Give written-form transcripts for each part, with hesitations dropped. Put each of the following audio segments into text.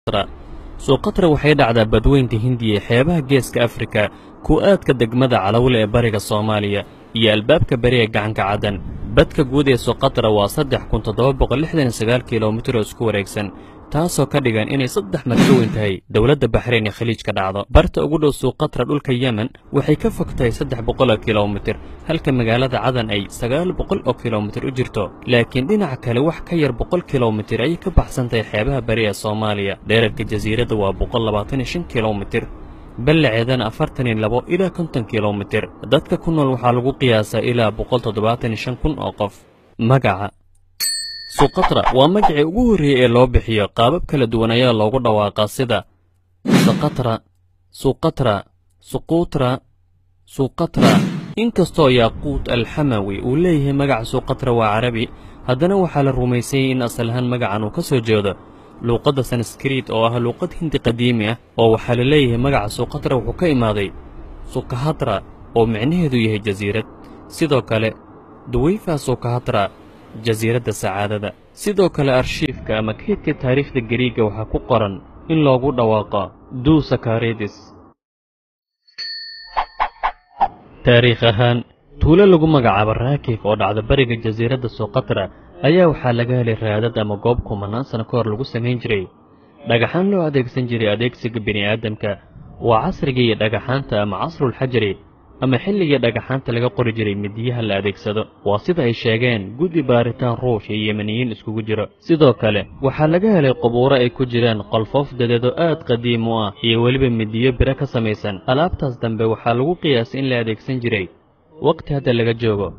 Suqatra. Suqatra waxay dhacdaa badweynta Hindiya xeebaha geeska Afrika, ku-aadka degmada Calawle ee bariga Soomaaliya iyo albaabka bariga gacanka Cadan. Badka guud ee Suqatra waa 3769 kiiloomitir oo isku wareegsan, taasoo ka dhigan inay 3 mar ka weyn tahay dowladda Bahrayn ee khaliijka dhacdo. Barta ugu dhow Suqatra dhulka Yemen waxay ka fogtahay 300 kiiloomitir, halka magaalada Cadan ay 900 kiiloomitir u jirto, laakiin dhinaca kale wax ka yar 100 kiiloomitir ay ka baxsan tahay xeebaha bariga Soomaaliya. Dhererka jasiiradda waa 125 kiiloomitir, ballaceedana 42 ilaa 50 kiiloomitir. Dadka ku nool waxaa lagu qiyaasaa ilaa 175,000 oo qof. Magaca Suqatra waa magacii ugu horreeyay ee loo bixiyo. Qaabab kala duwan ayaa loogu dhawaaqaa sida Suqatra, Suqatra, Suqutra, Suqatra. Inkastoo Yaquut al-Hamawi uu leeyahay magaca Suqatra waa Carabi, haddana waxaa la rumaysay in asal ahaan magacan uu ka soo jeedo luuqadda Sanskrit oo ah luuqad Hindi qadiimi ah, oo waxaa la leeyahay magaca Suqatra wuxuu ka imaaday Sukhatra oo micnaheedu yahay jasiirad. Sidoo kale Duwayfa Sukhatra, jasiiradda sacaadada. Sidoo kale arshiifka ama kaydka taariikhda Gariiga waxaa ku qoran in loogu dhawaaqo Du Sakaridis. taariikh ahaan tuulo lagu magacaabo Raakif oo dhacda bariga jasiiradda Suqatra ayaa waxaa laga helay raadad ama goob kumanaan sano ka hor lagu samayn jiray dhagaxaan loo adeegsan jiray adeegsiga bini'aadamka. waa casrigii dhagaxaanta ama casrul xajari ama xilligii dhagaxaanta laga qori jiray midiyaha la adeegsado. waa sida ay sheegeen guddi baaritaan ruush iyo yemeniyiin iskugu jiro. sidoo kale waxaa laga helay qubuuro ay ku jiraan qolfoof dadeedo aad qadiim u ah iyo weliba midiyo biro ka samaysan. alaabtaas dambe waxaa lagu qiyaasay in la adeegsan jiray waqti hadda laga joogo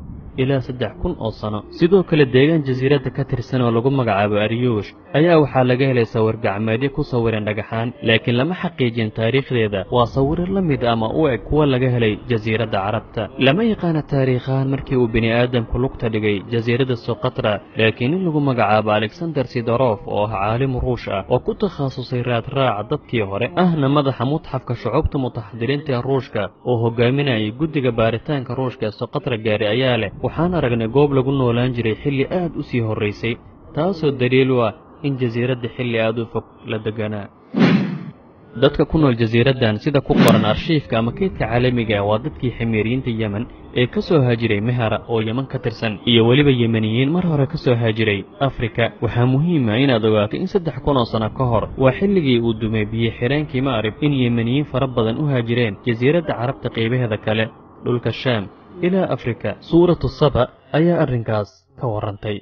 ilaa 3,000 oo sano. sidoo kale deegaan jasiiradda ka tirsan oo lagu magacaabo Aryuush ayaa waxaa laga helay sawir gacmeedyo ku sawiran dhagaxaan, laakiin lama xaqiijin taariikhdeeda. waa sawiro la mid ama u eg kuwa laga helay jasiiradda Carabta. lama yaqaana taariikhaan markii uu bini'aadamku lugta dhigay jasiiradda Suqatra, laakiin in lagu magacaabo Alexander Sidorov oo ah caalim ruush ah oo ku takhasusay raadraaca dadkii hore, ahna madaxa mutxafka shucuubta mutaxadiriinta ee Ruushka oo hogaaminayay guddiga baaritaanka Ruushka ee Suqatra gaari ayaa leh waxaan aragnay goob lagu noolaan jiray xilli aad u sii horraysay, taasoo daliil u ah in jasiiradda xilli aad u fog la deganaa. dadka ku nool jasiiraddan sida ku qoran arshiifka ama kaydka caalamiga ah waa dadkii ximiiriyiinta Yemen ee ka soo haajiray Mehera oo Yemen ka tirsan, iyo weliba Yemeniyiin mar hore ka soo haajiray Afrika. waxaa muhiim ah inaad ogaato in 3,000 oo sano ka hor waa xilligii uu dumay biyo-xireenkii Ma'rib in Yemeniyiin fara badan u haajireen jasiiradda Carabta qaybaheeda kale, dhulka Shaam ilaa Afrika. suuratu Saba ayaa arrinkaas ka warrantay.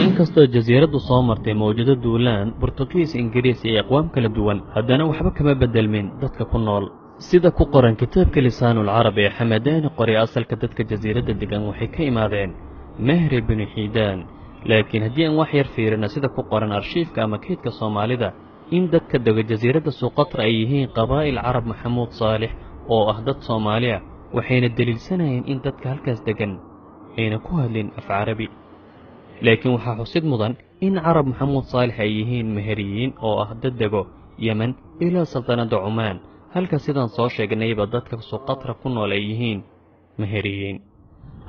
inkastoo jasiiraddu soo martay mawjado duulaan Burtuqiis, Ingiriis iyo aqwaam kala duwan, haddana waxba kama bedelmin dadka ku nool. sida ku qoran kitaabka lisaanul carab ee Xamadaani qoray, asalka dadka jasiiradda degan waxay ka imaadeen Meher ibnu Xiidaan. laakiin haddii aan wax yar fiirino sida ku qoran arshiifka ama kaydka Soomaalida, in dadka dega jasiiradda Suqatra ay yihiin qabaa'il Carab Maxamuud Saalix oo ah dad Soomaali ah, waxayna daliilsanayeen in dadka halkaas degan ayna ku hadlin af Carabi. laakiin waxaa xusid mudan in Carab Maxamuud Saalix ay yihiin Meheriyiin oo ah dad dego Yemen ilaa saltanadda Cumaan, halka sidaan soo sheegnayba dadka Suqatra ku nool ay yihiin Meheriyiin.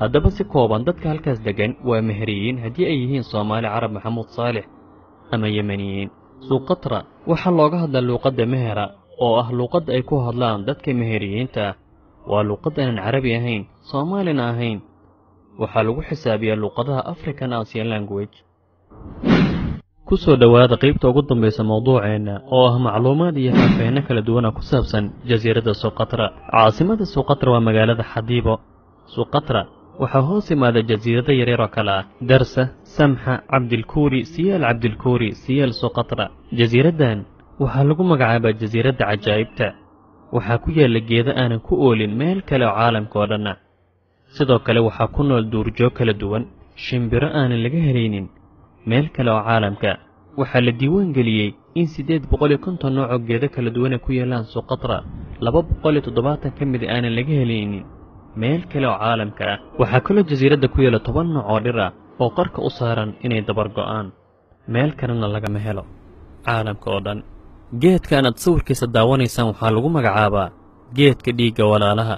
haddaba si kooban dadka halkaas degan waa Meheriyiin haddii ay yihiin Soomaali, Carab Maxamuud Saalix ama Yemeniyiin. Suqatra waxaa looga hadlaa luuqadda Mehera oo ah luuqadda ay ku hadlaan dadka Meheriyiinta ah. waa luuqad aanan Carabi ahayn, Soomaalina ahayn. waxaa lagu xisaabiyaa luuqadaha African Asian Language. ku soo dhowaada qaybta ugu dambaysa mawduuceena oo ah macluumaad iyo faahfaahin kala duwan oo ku saabsan jasiiradda Suqatra. caasimada Suqatra waa magaalada Xadibo. Suqatra waxaa hoos imaada jasiirado yaryar oo kale ah darsa, samxa, cabdilkuuri, siyaal cabdilkuuri, siyaal suqatra. jasiiraddan waxaa lagu magacaabaa jasiiradda cajaa'ibta. waxaa ku yaalla geedo aanan ku oolin meel kale oo caalamka oo dhanna. sidoo kale waxaa ku nool duurjoog kala duwan, shimbiro aanan laga helaynin meel kale oo caalamka. waxaa la diiwaan geliyey in 850 nooc oo geedo kala duwan ay ku yaallaan suqatra, 270 ka mid aanan laga helaynin meel kale oo caalamka ah. waxaa kaloo jasiiradda ku yaalla 10 nooc oo dhir ah oo qarka u saaran inay dabar go'aan, meel kalena lagama helo caalamka oo dhan. geedkan aad sawirkiisa daawanaysaan waxaa lagu magacaabaa geedka dhiigga walaalaha.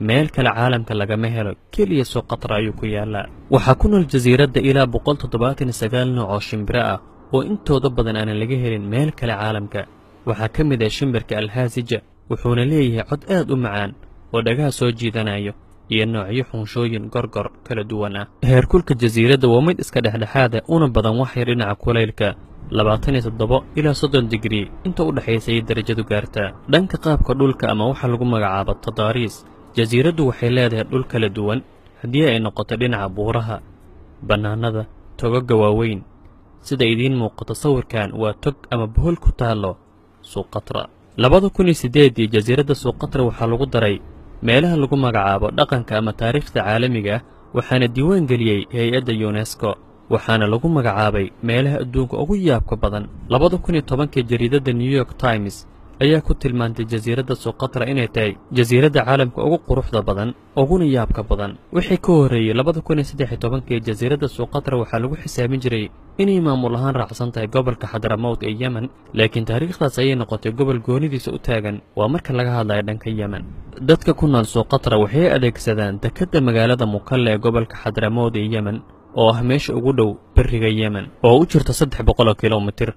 meel kale caalamka lagama helo, keliya suqatra ayuu ku yaallaa. waxaa ku nool jasiiradda ilaa 179 nooc oo shimbiro ah oo intooda badan aanan laga helin meel kale caalamka. waxaa ka mid ah shimbirka alhaasija, wuxuuna leeyahay cod aad u macaan oo dhagaha soo jiidanayo, iyo noocyo xunshooyin gorgor kala duwan ah. heerkulka jasiiradda waa mid iska dhexdhexaada una badan wax yar dhinaca kulaylka 27 ilaa 30 digrii inta u dhaxaysay darajadu gaartaa. dhanka qaabka dhulka ama waxa lagu magacaabo tadaariis, jasiiraddu waxay leedahay dhul kala duwan haddii ay noqoto dhinaca buuraha, bannaanada, togaga waaweyn. sida idiin muuqato sawirkan waa tog ama bohol ku taallo suqatra. 2008 jasiiradda suqatra waxaa lagu daray meelaha lagu magacaabo dhaqanka ama taariikhda caalamiga ah, waxaana diiwaan geliyey hay-adda UNESCO, waxaana lagu magacaabay meelaha adduunka ugu yaabka badan. 2010 jariidadda New York Times ayaa ku tilmaantay jasiiradda suqatra inay tahay jasiiradda caalamka ugu quruxda badan uguna yaabka badan. wixii ka horreeyey 2013 jasiiradda suqatra waxaa lagu xisaabin jiray inay maamul ahaan raacsan tahay gobolka xadramawt ee yemen, laakiin taariikhdaas ayay noqotay gobol goonidiisa u taagan. waa marka laga hadlayo dhanka yemen. dadka ku nool suqatra waxay adeegsadaan dekedda magaalada mukalle ee gobolka xadramawt ee yemen oo ah meesha ugu dhow beriga yemen oo u jirta 300 kilomitir